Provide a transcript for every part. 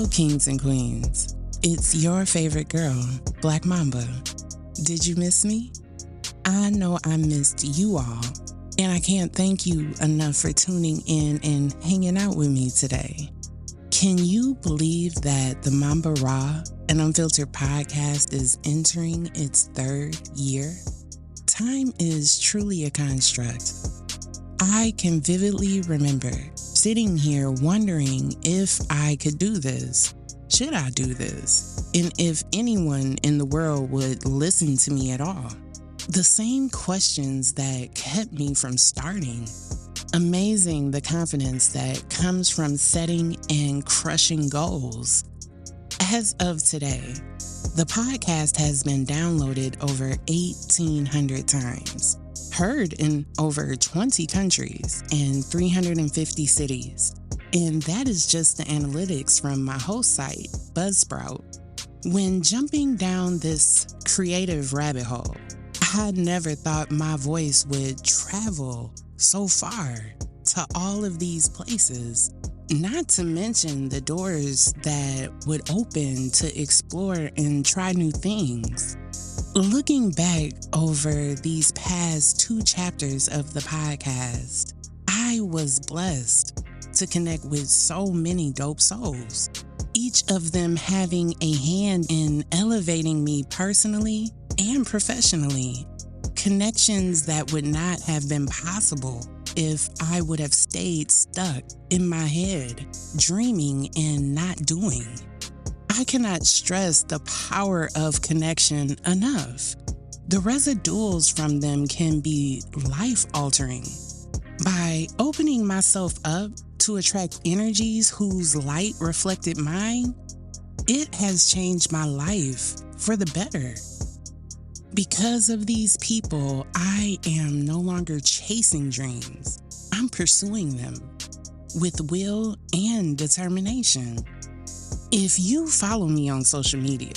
Hello, kings and queens. It's your favorite girl, Black Mamba. Did you miss me? I know I missed you all, and I can't thank you enough for tuning in and hanging out with me today. Can you believe that the Momba Raw and Unfiltered podcast is entering its 3rd year? Time is truly a construct. I can vividly remember sitting here wondering if I could do this. Should I do this? And if anyone in the world would listen to me at all? The same questions that kept me from starting. Amazing the confidence that comes from setting and crushing goals. As of today, the podcast has been downloaded over 1,800 times, heard in over 20 countries and 350 cities. And that is just the analytics from my host site, Buzzsprout. When jumping down this creative rabbit hole, I never thought my voice would travel so far to all of these places, not to mention the doors that would open to explore and try new things. Looking back over these past 2 chapters of the podcast, I was blessed to connect with so many dope souls, each of them having a hand in elevating me personally and professionally. Connections that would not have been possible if I would have stayed stuck in my head, dreaming and not doing. I cannot stress the power of connection enough. The residuals from them can be life-altering. By opening myself up to attract energies whose light reflected mine, it has changed my life for the better. Because of these people, I am no longer chasing dreams. I'm pursuing them with will and determination. If you follow me on social media,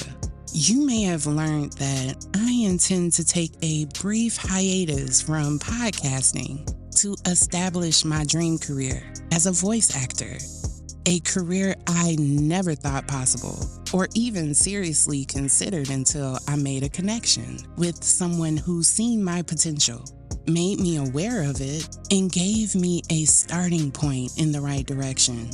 you may have learned that I intend to take a brief hiatus from podcasting to establish my dream career as a voice actor. A career I never thought possible or even seriously considered until I made a connection with someone who seen my potential, made me aware of it, and gave me a starting point in the right direction.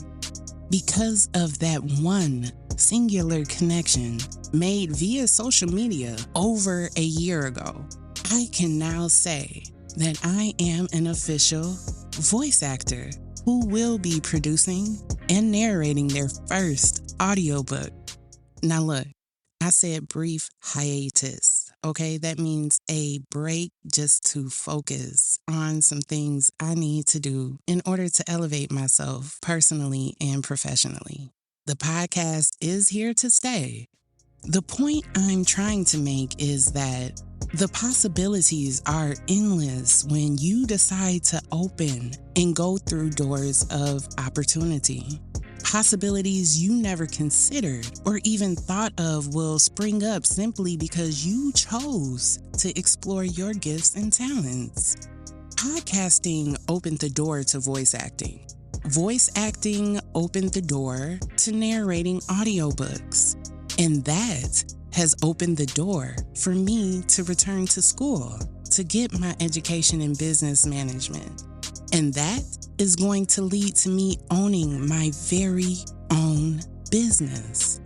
Because of that one singular connection made via social media over a year ago, I can now say that I am an official voice actor who will be producing and narrating their first audiobook. Now look, I said brief hiatus, okay? That means a break just to focus on some things I need to do in order to elevate myself personally and professionally. The podcast is here to stay. The point I'm trying to make is that the possibilities are endless when you decide to open and go through doors of opportunity. Possibilities you never considered or even thought of will spring up simply because you chose to explore your gifts and talents. Podcasting opened the door to voice acting. Voice acting opened the door to narrating audiobooks. And that has opened the door for me to return to school to get my education in business management. And that is going to lead to me owning my very own business.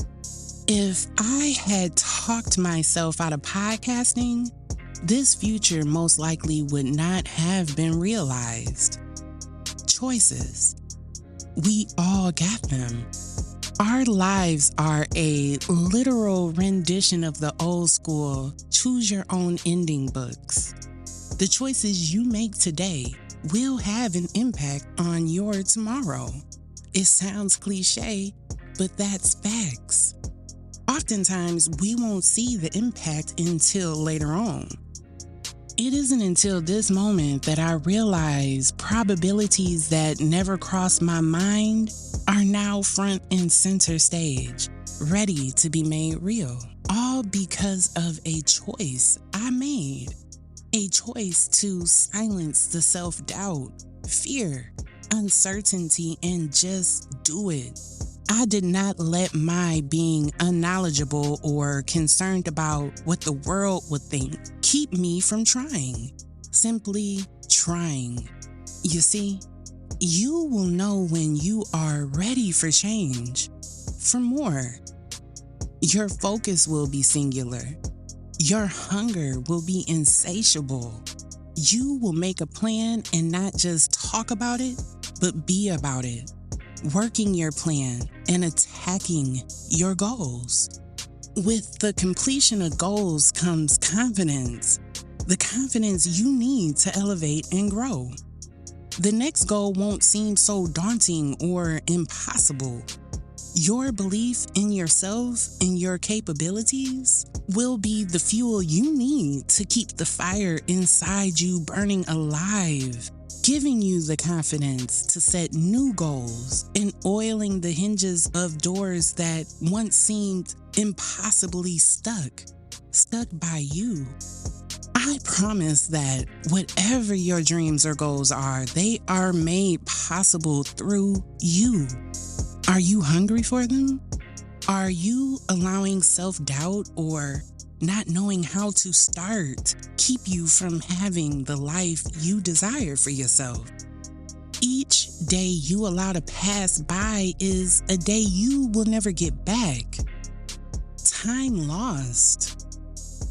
If I had talked myself out of podcasting, this future most likely would not have been realized. Choices. We all got them. Our lives are a literal rendition of the old school choose your own ending books. The choices you make today will have an impact on your tomorrow. It sounds cliche, but that's facts. Oftentimes, we won't see the impact until later on. It isn't until this moment that I realize probabilities that never crossed my mind are now front and center stage, ready to be made real. All because of a choice I made. A choice to silence the self-doubt, fear, uncertainty, and just do it. I did not let my being unknowledgeable or concerned about what the world would think keep me from trying. Simply trying. You see, you will know when you are ready for change, for more. Your focus will be singular. Your hunger will be insatiable. You will make a plan and not just talk about it, but be about it, working your plan and attacking your goals. With the completion of goals comes confidence, the confidence you need to elevate and grow. The next goal won't seem so daunting or impossible. Your belief in yourself and your capabilities will be the fuel you need to keep the fire inside you burning alive, giving you the confidence to set new goals and oiling the hinges of doors that once seemed impossibly stuck by you. I promise that whatever your dreams or goals are, they are made possible through you. Are you hungry for them? Are you allowing self-doubt or not knowing how to start keep you from having the life you desire for yourself? Each day you allow to pass by is a day you will never get back. Time lost.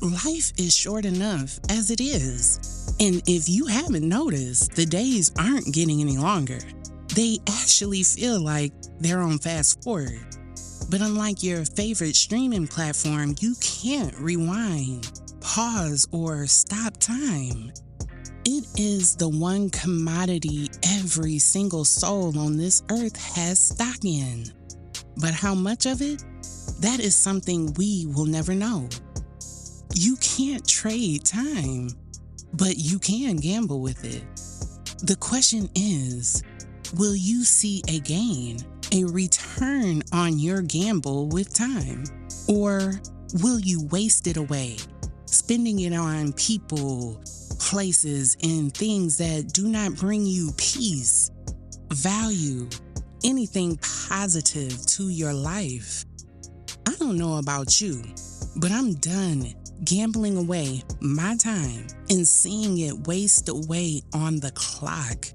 Life is short enough as it is. And if you haven't noticed, the days aren't getting any longer. They actually feel like they're on fast forward. But unlike your favorite streaming platform, you can't rewind, pause, or stop time. It is the one commodity every single soul on this earth has stock in. But how much of it? That is something we will never know. You can't trade time, but you can gamble with it. The question is, will you see a gain, a return on your gamble with time? Or will you waste it away, spending it on people, places, and things that do not bring you peace, value, anything positive to your life? I don't know about you, but I'm done gambling away my time and seeing it waste away on the clock.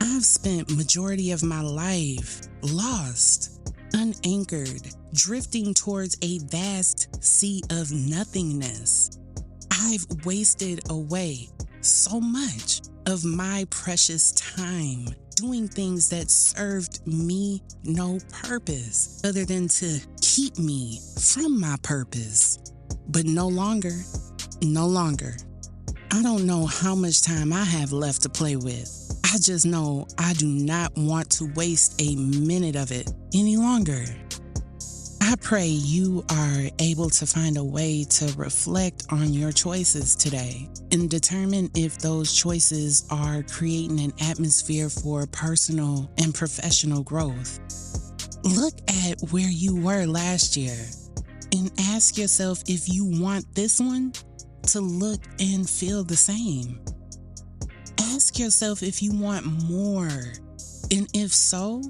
I've spent majority of my life lost, unanchored, drifting towards a vast sea of nothingness. I've wasted away so much of my precious time doing things that served me no purpose other than to keep me from my purpose. But no longer. I don't know how much time I have left to play with. I just know I do not want to waste a minute of it any longer. I pray you are able to find a way to reflect on your choices today and determine if those choices are creating an atmosphere for personal and professional growth. Look at where you were last year and ask yourself if you want this one to look and feel the same. Ask yourself if you want more, and if so,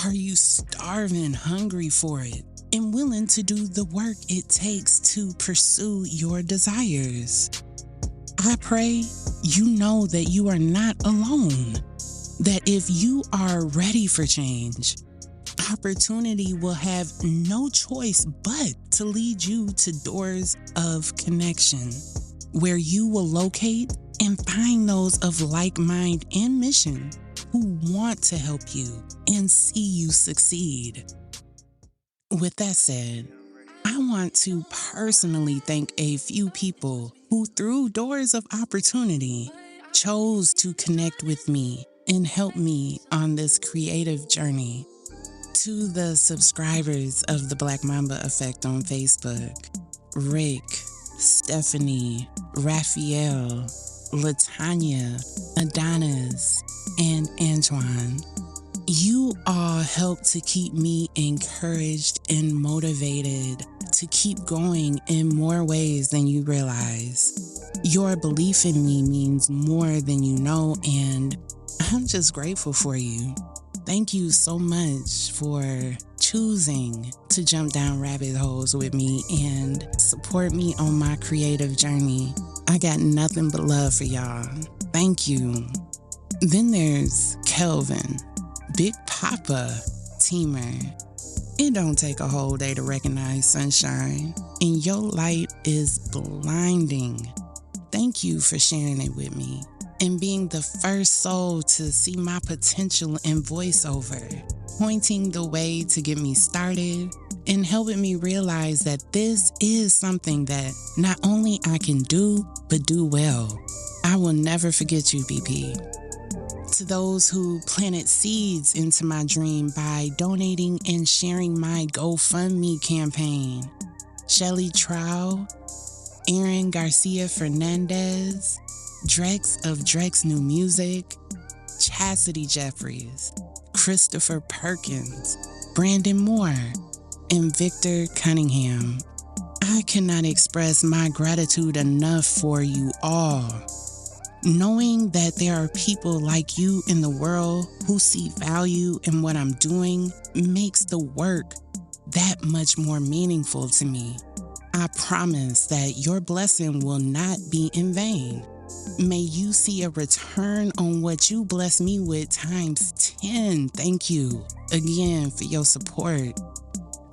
are you starving, hungry for it, and willing to do the work it takes to pursue your desires? I pray you know that you are not alone, that if you are ready for change, opportunity will have no choice but to lead you to doors of connection, where you will locate and find those of like mind and mission who want to help you and see you succeed. With that said, I want to personally thank a few people who, through doors of opportunity, chose to connect with me and help me on this creative journey. To the subscribers of the Black Mamba Effect on Facebook, Rick, Stephanie, Raphael, Latanya, Adonis, and Antoine. You all help to keep me encouraged and motivated to keep going in more ways than you realize. Your belief in me means more than you know, and I'm just grateful for you. Thank you so much for choosing to jump down rabbit holes with me and support me on my creative journey. I got nothing but love for y'all. Thank you. Then there's Kelvin, Big Papa, Teamer. It don't take a whole day to recognize sunshine, and your light is blinding. Thank you for sharing it with me and being the first soul to see my potential in voiceover, pointing the way to get me started and helping me realize that this is something that not only I can do, but do well. I will never forget you, BP. To those who planted seeds into my dream by donating and sharing my GoFundMe campaign, Shelly, Trow, Erin, Garcia-Fernandez, Drex of Drex New Music, Chastity Jeffries, Christopher Perkins, Brandon Moore, and Victor Cunningham. I cannot express my gratitude enough for you all. Knowing that there are people like you in the world who see value in what I'm doing makes the work that much more meaningful to me. I promise that your blessing will not be in vain. May you see a return on what you bless me with times 10. Thank you again for your support.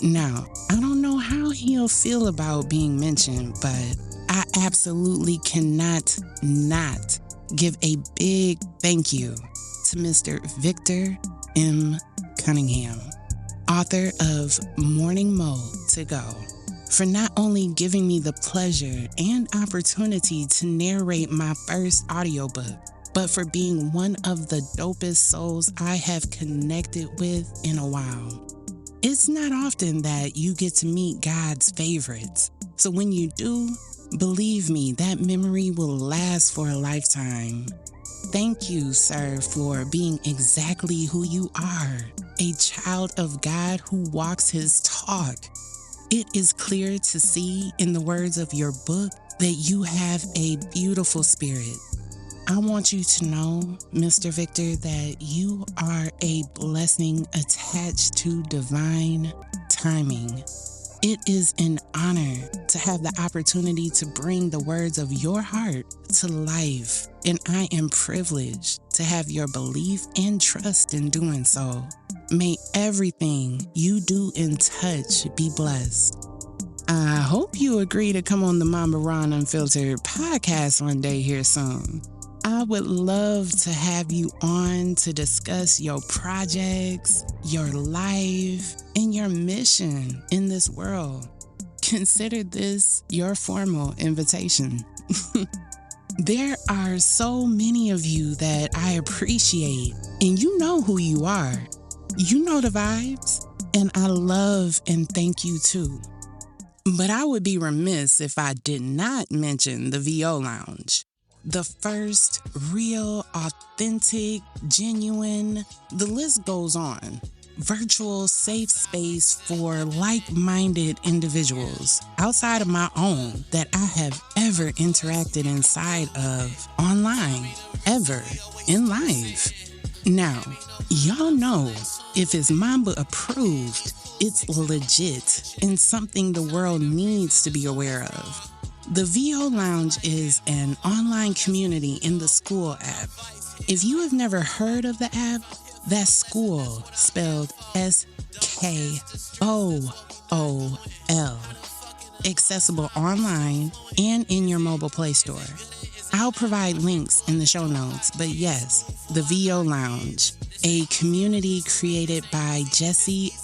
Now, I don't know how he'll feel about being mentioned, but I absolutely cannot not give a big thank you to Mr. Victor M. Cunningham, author of Morning Mode to Go, for not only giving me the pleasure and opportunity to narrate my first audiobook, but for being one of the dopest souls I have connected with in a while. It's not often that you get to meet God's favorites, so when you do, believe me, that memory will last for a lifetime. Thank you, sir, for being exactly who you are, a child of God who walks his talk. It is clear to see in the words of your book that you have a beautiful spirit. I want you to know, Mr. Victor, that you are a blessing attached to divine timing. It is an honor to have the opportunity to bring the words of your heart to life, and I am privileged to have your belief and trust in doing so. May everything you do and touch be blessed. I hope you agree to come on the Momba Raw and Unfiltered podcast one day here soon. I would love to have you on to discuss your projects, your life, and your mission in this world. Consider this your formal invitation. There are so many of you that I appreciate, and you know who you are. You know the vibes, and I love and thank you too. But I would be remiss if I did not mention the VO Lounge. The first real, authentic, genuine, the list goes on, virtual safe space for like-minded individuals outside of my own that I have ever interacted inside of online, ever, in life. Now, y'all know if it's Momba approved, it's legit and something the world needs to be aware of. The VO Lounge is an online community in the Skool app. If you have never heard of the app, that's Skool, spelled S-K-O-O-L. Accessible online and in your mobile Play Store. I'll provide links in the show notes, but yes, the VO Lounge, a community created by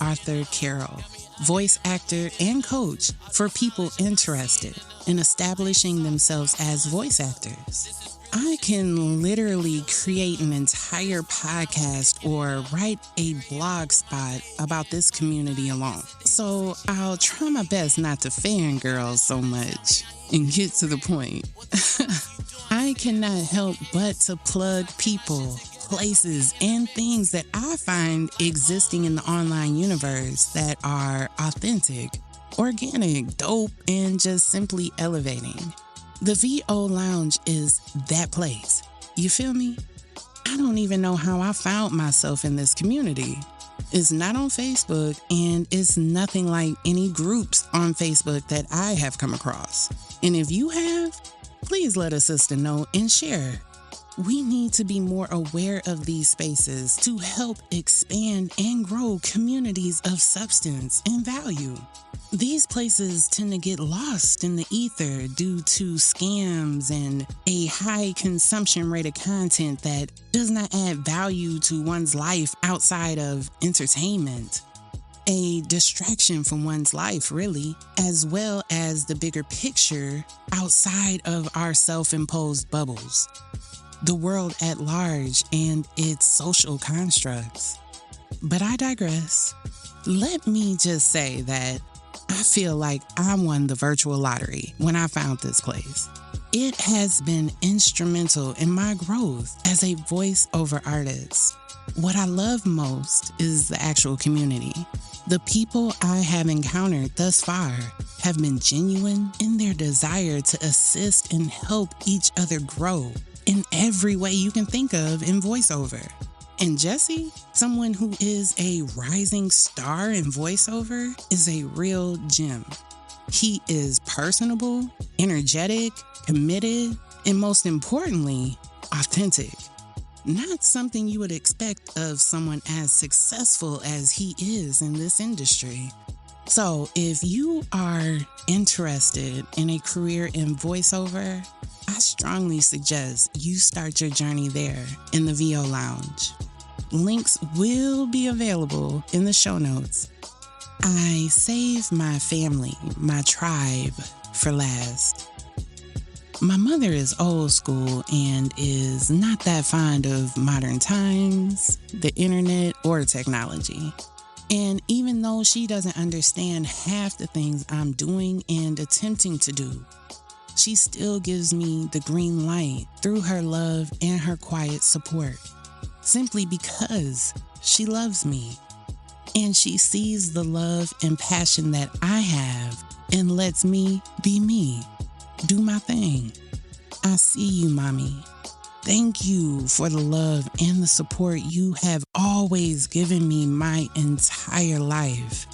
Arthur Carroll, voice actor and coach for people interested in establishing themselves as voice actors. I can literally create an entire podcast or write a blog spot about this community alone. So I'll try my best not to fangirl so much and get to the point. I cannot help but to plug people, places, and things that I find existing in the online universe that are authentic, organic, dope, and just simply elevating. The VO Lounge is that place. You feel me? I don't even know how I found myself in this community. It's not on Facebook, and it's nothing like any groups on Facebook that I have come across. And if you have, please let a sister know and share. We need to be more aware of these spaces to help expand and grow communities of substance and value. These places tend to get lost in the ether due to scams and a high consumption rate of content that does not add value to one's life outside of entertainment. A distraction from one's life, really, as well as the bigger picture outside of our self-imposed bubbles, the world at large and its social constructs. But I digress. Let me just say that I feel like I won the virtual lottery when I found this place. It has been instrumental in my growth as a voiceover artist. What I love most is the actual community. The people I have encountered thus far have been genuine in their desire to assist and help each other grow in every way you can think of in voiceover. And Jesse, someone who is a rising star in voiceover, is a real gem. He is personable, energetic, committed, and most importantly, authentic. Not something you would expect of someone as successful as he is in this industry. So if you are interested in a career in voiceover, I strongly suggest you start your journey there in the VO Lounge. Links will be available in the show notes. I save my family, my tribe, for last. My mother is old school and is not that fond of modern times, the internet, or technology. And even though she doesn't understand half the things I'm doing and attempting to do, she still gives me the green light through her love and her quiet support, simply because she loves me. And she sees the love and passion that I have and lets me be me, do my thing. I see you, Mommy. Thank you for the love and the support you have always given me my entire life.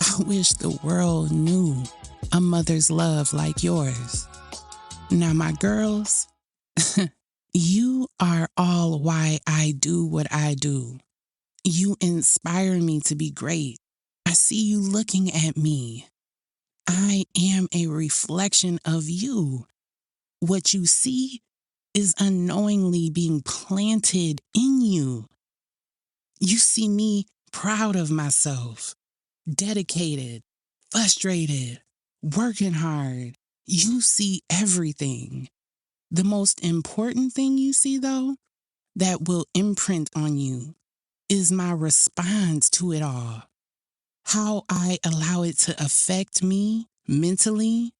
I wish the world knew a mother's love like yours. Now, my girls, you are all why I do what I do. You inspire me to be great. I see you looking at me. I am a reflection of you. What you see is unknowingly being planted in you. You see me proud of myself, dedicated, frustrated, working hard. You see everything. The most important thing you see, though, that will imprint on you is my response to it all. How I allow it to affect me mentally,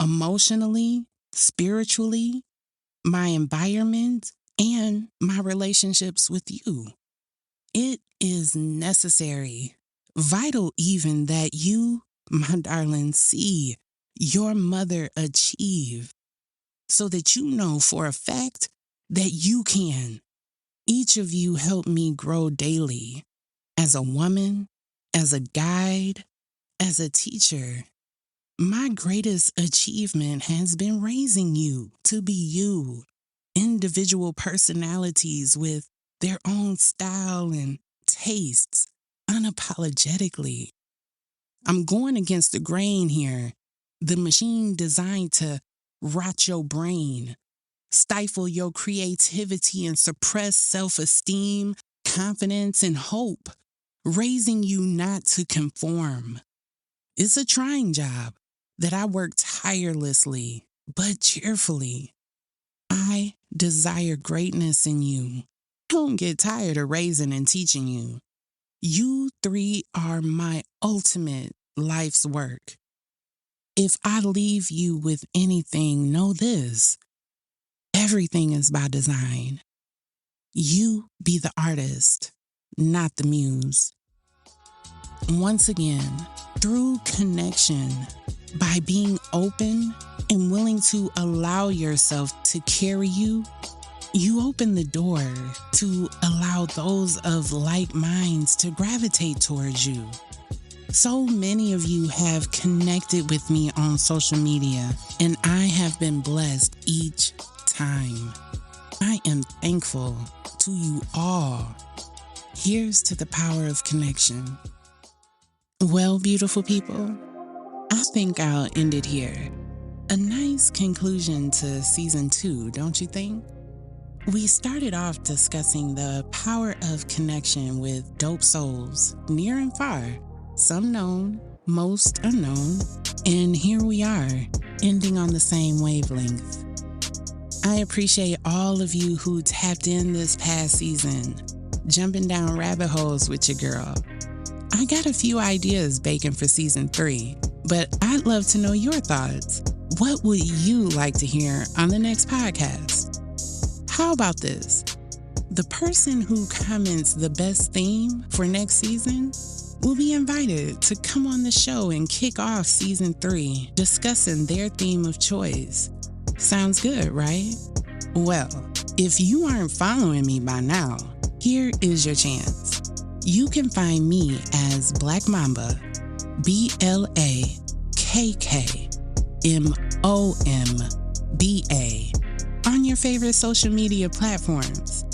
emotionally, spiritually, my environment, and my relationships with you. It is necessary, vital even, that you, my darling, see your mother achieve so that you know for a fact that you can. Each of you help me grow daily as a woman, as a guide, as a teacher. My greatest achievement has been raising you to be you, individual personalities with their own style and tastes, unapologetically. I'm going against the grain here, the machine designed to rot your brain, stifle your creativity, and suppress self-esteem, confidence, and hope, raising you not to conform. It's a trying job that I work tirelessly, but cheerfully. I desire greatness in you. Don't get tired of raising and teaching you. You three are my ultimate life's work. If I leave you with anything, know this: everything is by design. You be the artist, not the muse. Once again, through connection, by being open and willing to allow yourself to carry you, You open the door to allow those of like minds to gravitate towards you. So many of you have connected with me on social media, and I have been blessed each time. I am thankful to you all. Here's to the power of connection. Well, beautiful people, I think I'll end it here. A nice conclusion to season 2, don't you think? We started off discussing the power of connection with dope souls, near and far, some known, most unknown, and here we are, ending on the same wavelength. I appreciate all of you who tapped in this past season, jumping down rabbit holes with your girl. I got a few ideas baking for season 3, but I'd love to know your thoughts. What would you like to hear on the next podcast? How about this? The person who comments the best theme for next season will be invited to come on the show and kick off season 3, discussing their theme of choice. Sounds good, right? Well, if you aren't following me by now, here is your chance. You can find me as Black Momba, BLAKKMOMBA, on your favorite social media platforms.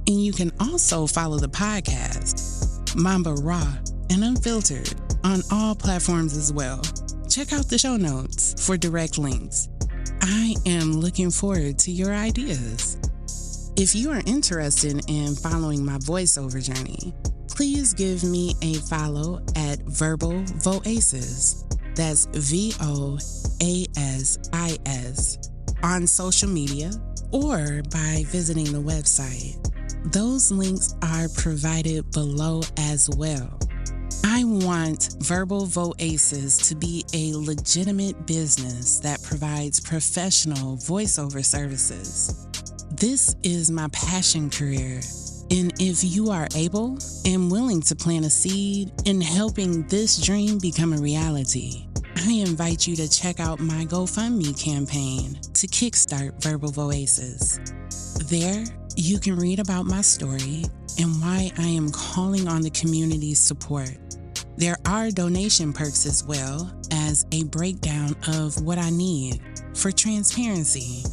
And you can also follow the podcast, Momba Raw and Unfiltered, on all platforms as well. Check out the show notes for direct links. I am looking forward to your ideas. If you are interested in following my voiceover journey, please give me a follow at Verbal Voasis. That's VOASIS on social media or by visiting the website. Those links are provided below as well. I want Verbal Voasis to be a legitimate business that provides professional voiceover services. This is my passion career, and if you are able and willing to plant a seed in helping this dream become a reality, I invite you to check out my GoFundMe campaign to kickstart Verbal Voasis. There, you can read about my story and why I am calling on the community's support. There are donation perks as well as a breakdown of what I need for transparency.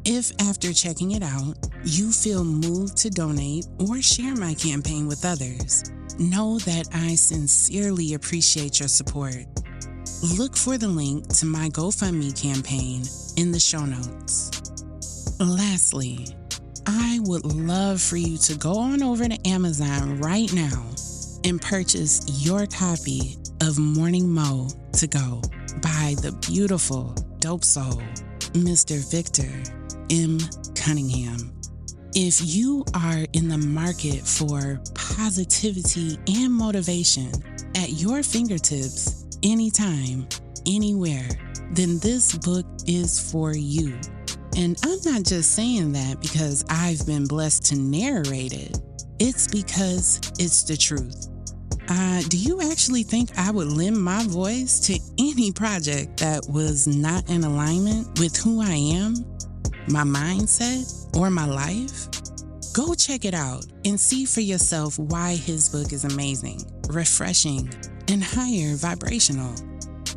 If after checking it out, you feel moved to donate or share my campaign with others, know that I sincerely appreciate your support. Look for the link to my GoFundMe campaign in the show notes. Lastly, I would love for you to go on over to Amazon right now and purchase your copy of Morning Mo to Go by the beautiful dope soul, Mr. Victor M. Cunningham. If you are in the market for positivity and motivation at your fingertips, anytime, anywhere, then this book is for you. And I'm not just saying that because I've been blessed to narrate it. It's because it's the truth. Do you actually think I would lend my voice to any project that was not in alignment with who I am, my mindset, or my life? Go check it out and see for yourself why his book is amazing, refreshing, and higher vibrational.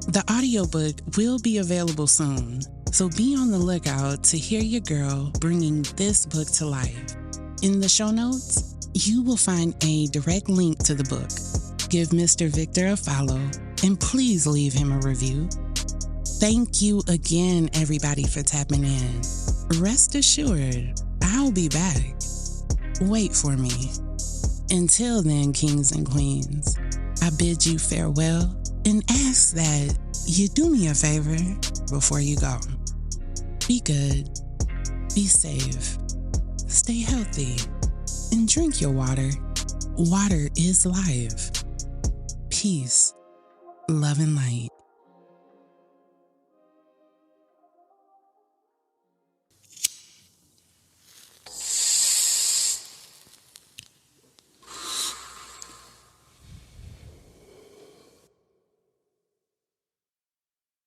The audiobook will be available soon, so be on the lookout to hear your girl bringing this book to life. In the show notes, you will find a direct link to the book. Give Mr. Victor a follow, and please leave him a review. Thank you again, everybody, for tapping in. Rest assured, I'll be back. Wait for me. Until then, kings and queens, I bid you farewell and ask that you do me a favor before you go. Be good, be safe, stay healthy, and drink your water. Water is life. Peace, love, and light.